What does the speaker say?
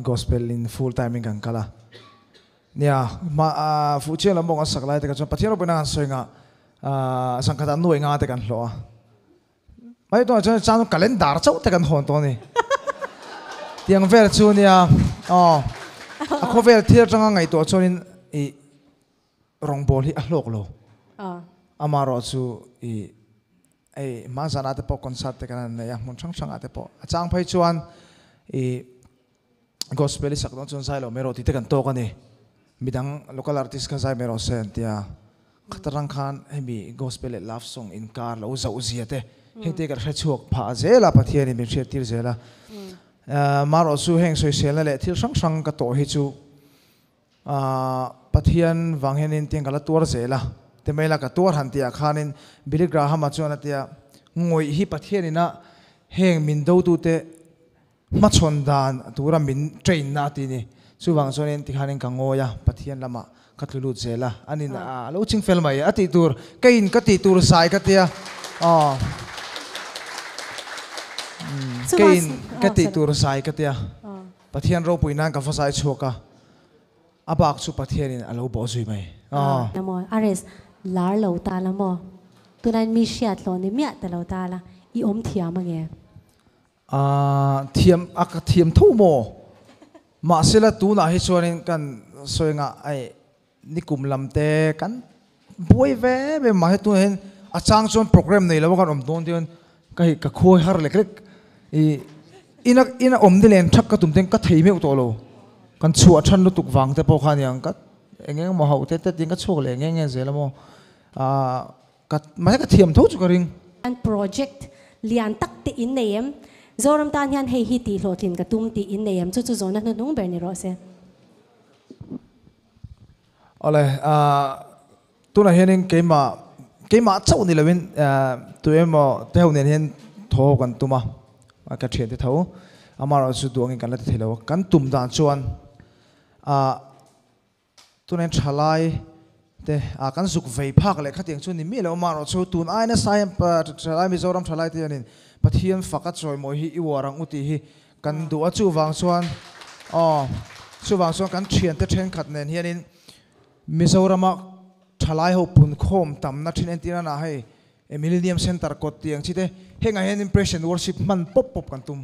gospel in full time in kankala nia ma fu che lam bong asak lai te ka chon pathian ro na soi nga sangkatan nuai nga te kan hlo mai to chan calendar chau te kan hon to ni tiang ver chu nia a ko ver thir changa ngai to chonin I rong bol hi a hlok lo amaro chu I ma zana te po concert te kan ya mun chang chang ate po achang phai chuan gospel sak don chon sai lo mero ti te kan to ka ni midang local artist ka sai mero sen tia khatarang khan hemi gospel love song in car lo zau ziate hete ka chuak pha zela pathian ni mi che tir zela maro chu heng soi sel le thil sang sang ka to hi chu pathian wanghenin tiang kala tur zela te mela ka tur han tia khanin Billy Graham achona tia ngoi hi pathian ina heng min do tu te ma chon dan tura min train na ti ni chu wang chonin ti khanin ka ngoya pathian lama ka tulu zela anin lo ching fel mai ati tur kain ka ti tur sai ka tia kain ka ti tur sai ka tia pathian ro puinan ka fasai choka abak chu pathianin alo bo zui mai namo ares lar lo ta la mo tunan mi shiat lo ni mia ta lo ta la I om thiam ange thiam ak thiam tho mo ma sela tu na hi chonin kan soinga ai nikum lamte kan boy ve ma he tu hen achang chon program nei lo kan om don dion ka khoi har lek lek ina om dilen thak ka tum teng ka thei me to lo kan chu athan lu tuk wang te po khan yang ka engeng mo hau te ting ka chok le engeng zela mo ka ma ka thiam tho chu ka ring an project lian tak te in name zoram tan hian hei hi ti hlotin ka tum ti in name chu zona nu nung ber ni ro se ole tuna hianin keima chau ni lawin tu emo te ho nen hen tho kan tuma ka thien te tho amaro chu duang kan la te thelo kan tum dan chuan tunen thalai te kan zuk vei phak le khatiang chu ni mi lo maro chu tun aina sai pa thalai mi zoram thalai te anin pathian fakat choi mo hi iwarang uti hi kan du achu wang chuan chu wang chuan kan thian te then khat nen hianin mizorama thalai ho pun khom tam na thin entina na hei Millennium Center kot tiang chite henga hen impression worship man pop pop kan tum